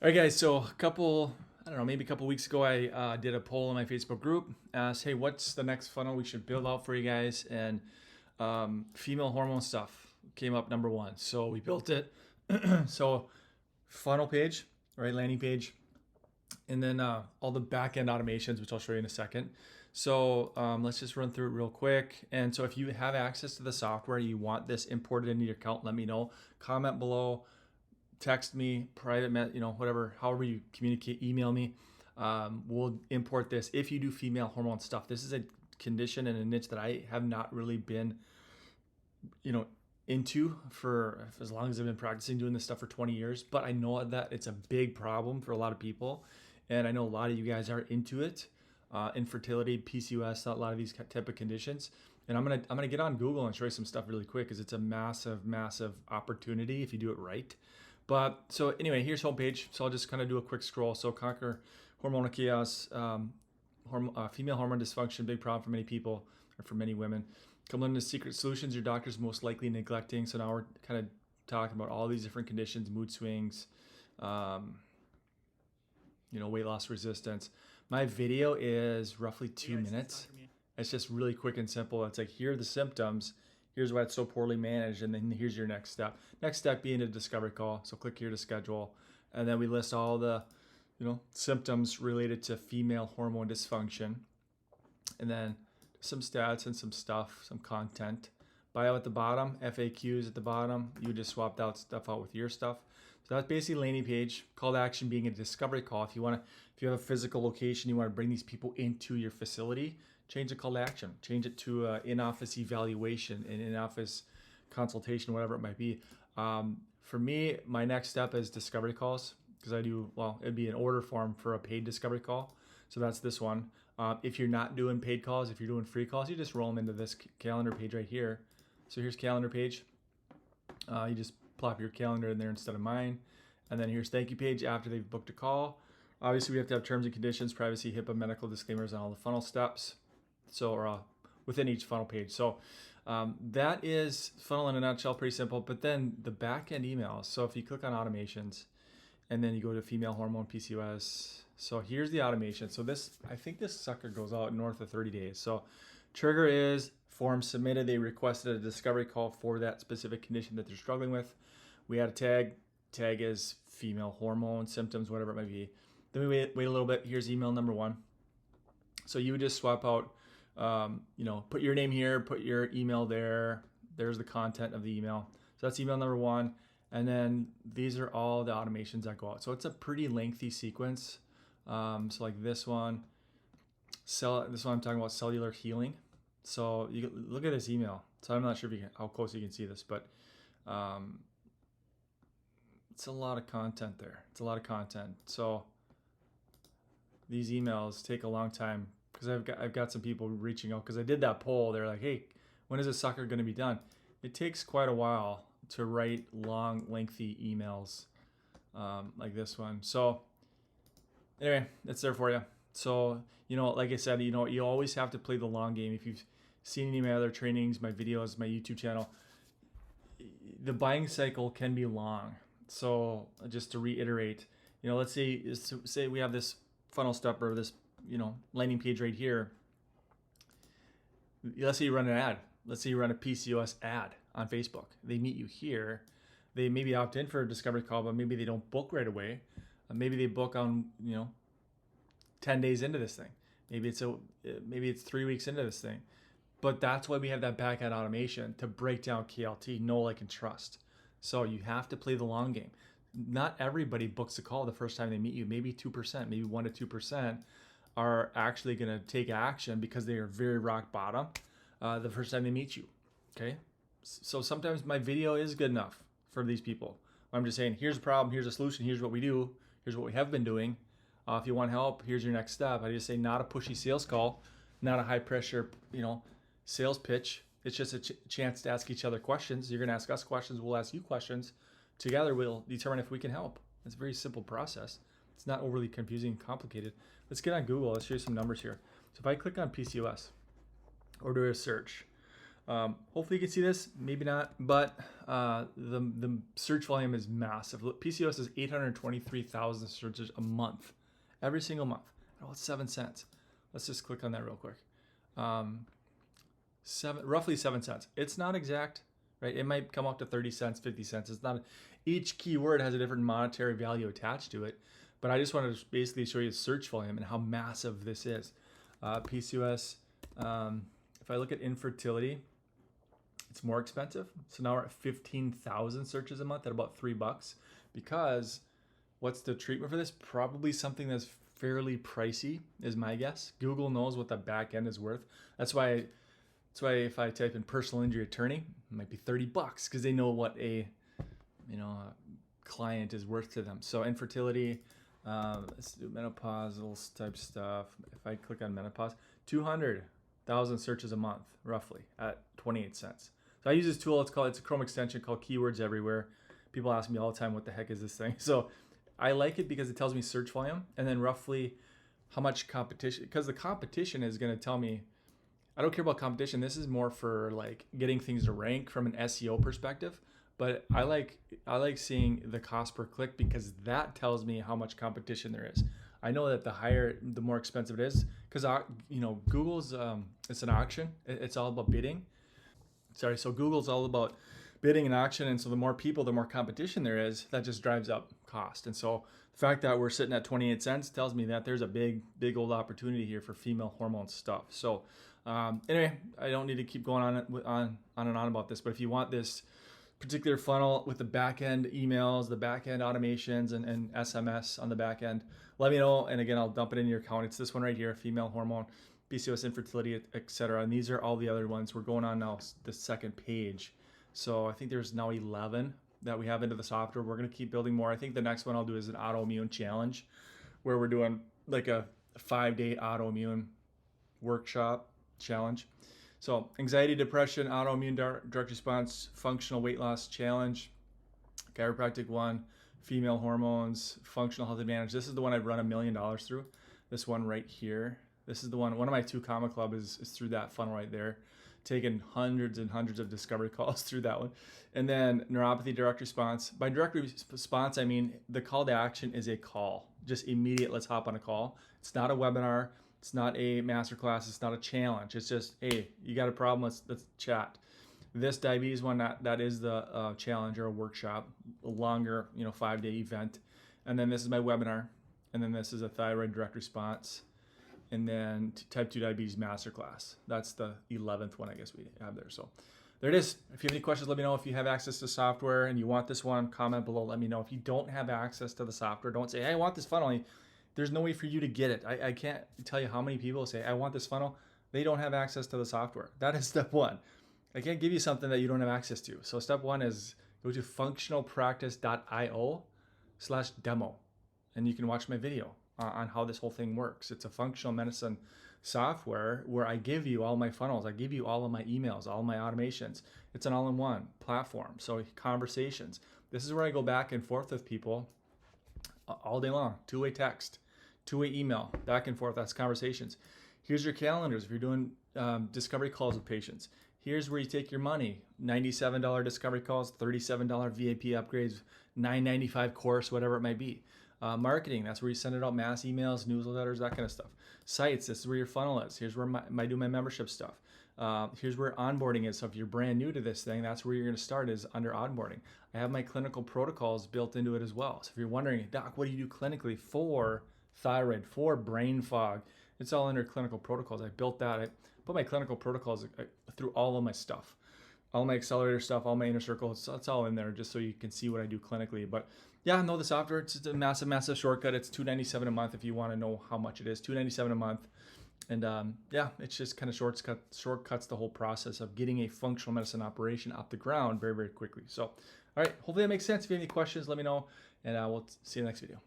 All right, guys. So I don't know, maybe a couple weeks ago, I did a poll in my Facebook group. Asked, hey, what's the next funnel we should build out for you guys? And female hormone stuff came up number one. So we built it. So funnel page, right, landing page, and then all the back end automations, which I'll show you in a second. So let's just run through it real quick. And so if you have access to the software, you want this imported into your account, let me know. Comment below, text me, private, whatever, however you communicate, email me. We'll import this if you do female hormone stuff. This is a condition and a niche that I have not really been, into for as long as I've been practicing doing this stuff for 20 years. But I know that it's a big problem for a lot of people. And I know a lot of you guys are into it. Infertility, PCOS, a lot of these type of conditions. And I'm gonna get on Google and show you some stuff really quick because it's a massive, massive opportunity if you do it right. But so anyway, here's homepage. So I'll just kind of do a quick scroll. So conquer hormonal chaos, female hormone dysfunction, big problem for many people or for many women. Come learn the secret solutions your doctor's most likely neglecting. So now we're kind of talking about all these different conditions, mood swings, weight loss resistance. My video is roughly 2 minutes. It's just really quick and simple. It's like, here are the symptoms. Here's why it's so poorly managed. And then here's your next step. Next step being a discovery call. So click here to schedule. And then we list all the, symptoms related to female hormone dysfunction. And then some stats and some stuff, some content. Bio at the bottom, FAQs at the bottom. You just swapped out stuff out with your stuff. So that's basically landing page. Call to action being a discovery call. If you have a physical location, you want to bring these people into your facility, change the call to action. Change it to in-office evaluation, an in-office consultation, whatever it might be. For me, my next step is discovery calls because it'd be an order form for a paid discovery call. So that's this one. If you're not doing paid calls, if you're doing free calls, you just roll them into this calendar page right here. So here's calendar page. You just plop your calendar in there instead of mine. And then here's thank you page after they've booked a call. Obviously, we have to have terms and conditions, privacy, HIPAA, medical disclaimers on all the funnel steps. So within each funnel page. So that is funnel in a nutshell, pretty simple. But then the back end emails. So if you click on automations and then you go to female hormone PCOS. So here's the automation. So I think this sucker goes out north of 30 days. So trigger is form submitted. They requested a discovery call for that specific condition that they're struggling with. We had a tag. Tag is female hormone symptoms, whatever it might be. Then we wait a little bit. Here's email number one. So you would just swap out, put your name here, put your email there. There's the content of the email. So that's email number one. And then these are all the automations that go out. So it's a pretty lengthy sequence. So like this one I'm talking about cellular healing. So you look at this email. So I'm not sure how close you can see this, but it's a lot of content there. It's a lot of content. So these emails take a long time because I've got some people reaching out because I did that poll. They're like, hey, when is this sucker going to be done? It takes quite a while to write long, lengthy emails like this one. So anyway, it's there for you. So, like I said, you always have to play the long game. If you've seen any of my other trainings, my videos, my YouTube channel, the buying cycle can be long. So just to reiterate, let's say we have this funnel step or this, landing page right here. Let's say you run an ad. Let's say you run a PCOS ad on Facebook. They meet you here. They maybe opt in for a discovery call, but maybe they don't book right away. Maybe they book on, 10 days into this thing. Maybe it's 3 weeks into this thing. But that's why we have that back end automation to break down KLT, know, like, and trust. So you have to play the long game. Not everybody books a call the first time they meet you. Maybe 2%, maybe 1% to 2% are actually going to take action because they are very rock bottom the first time they meet you. Okay? So sometimes my video is good enough for these people. I'm just saying, here's a problem, here's a solution, here's what we do, here's what we have been doing. If you want help, here's your next step. I just say not a pushy sales call, not a high pressure, sales pitch. It's just a chance to ask each other questions. You're going to ask us questions. We'll ask you questions. Together, we'll determine if we can help. It's a very simple process. It's not overly confusing and complicated. Let's get on Google. Let's show you some numbers here. So if I click on PCOS or do a search, Hopefully you can see this, maybe not, but the search volume is massive. PCOS is 823,000 searches a month, every single month. Oh, it's 7 cents. Let's just click on that real quick. Roughly 7 cents. It's not exact, right? It might come up to 30 cents, 50 cents. It's not, each keyword has a different monetary value attached to it, but I just wanted to basically show you the search volume and how massive this is. PCOS, if I look at infertility, it's more expensive. So now we're at 15,000 searches a month at about $3, because what's the treatment for this? Probably something that's fairly pricey is my guess. Google knows what the back end is worth. That's why if I type in personal injury attorney, it might be $30 because they know what a client is worth to them. So infertility, let's do menopausal type stuff. If I click on menopause, 200,000 searches a month roughly at 28 cents. So I use this tool. It's a Chrome extension called Keywords Everywhere. People ask me all the time, what the heck is this thing? So I like it because it tells me search volume and then roughly how much competition, because the competition is going to tell me, I don't care about competition. This is more for like getting things to rank from an SEO perspective. But I like seeing the cost per click because that tells me how much competition there is. I know that the more expensive it is, because Google's it's an auction. It's all about bidding. So Google's all about bidding and auction, and so the more people, the more competition there is. That just drives up cost. And so the fact that we're sitting at 28 cents tells me that there's a big old opportunity here for female hormone stuff. So anyway, I don't need to keep going on and on about this, but if you want this particular funnel with the back end emails, the back end automations, and SMS on the back end, let me know. And again, I'll dump it in your account. It's this one right here, female hormone, PCOS, infertility, etc. And these are all the other ones. We're going on now the second page. So I think there's now 11 that we have into the software. We're going to keep building more. I think the next one I'll do is an autoimmune challenge, where we're doing like a 5-day autoimmune workshop challenge. So anxiety, depression, autoimmune direct response, functional weight loss challenge, chiropractic one, female hormones, functional health advantage. This is the one I've run $1 million through. This one right here. This is the one of my 2 Comma Club is through that funnel right there. Taken hundreds and hundreds of discovery calls through that one. And then neuropathy direct response. By direct response, I mean the call to action is a call. Just immediate, let's hop on a call. It's not a webinar. It's not a masterclass. It's not a challenge. It's just, hey, you got a problem? Let's chat. This diabetes one, that is the challenge or a workshop, a longer 5-day event. And then this is my webinar. And then this is a thyroid direct response. And then type 2 diabetes masterclass. That's the 11th one I guess we have there. So there it is. If you have any questions, let me know. If you have access to software and you want this one, comment below. Let me know. If you don't have access to the software, don't say, hey, I want this funnel. There's no way for you to get it. I can't tell you how many people say, I want this funnel. They don't have access to the software. That is step one. I can't give you something that you don't have access to. So step one is go to functionalpractice.io/demo, and you can watch my video on how this whole thing works. It's a functional medicine software where I give you all my funnels. I give you all of my emails, all my automations. It's an all-in-one platform. So conversations. This is where I go back and forth with people all day long. Two-way text, two-way email, back and forth. That's conversations. Here's your calendars if you're doing discovery calls with patients. Here's where you take your money. $97 discovery calls, $37 VIP upgrades, $9.95 course, whatever it might be. Marketing, that's where you send it out, mass emails, newsletters, that kind of stuff. Sites, this is where your funnel is. Here's where I do my membership stuff. Here's where onboarding is. So if you're brand new to this thing, that's where you're going to start, is under onboarding. I have my clinical protocols built into it as well. So if you're wondering, Doc, what do you do clinically for thyroid, for brain fog? It's all under clinical protocols. I built that. I put my clinical protocols through all of my stuff, all my accelerator stuff, all my inner circle. It's all in there just so you can see what I do clinically. But yeah, know the software. It's just a massive shortcut. It's $297 a month if you want to know how much it is. $297 a month. And yeah, it's just kind of shortcuts the whole process of getting a functional medicine operation off the ground very, very quickly. So, all right, hopefully that makes sense. If you have any questions, let me know, and we'll see you in the next video.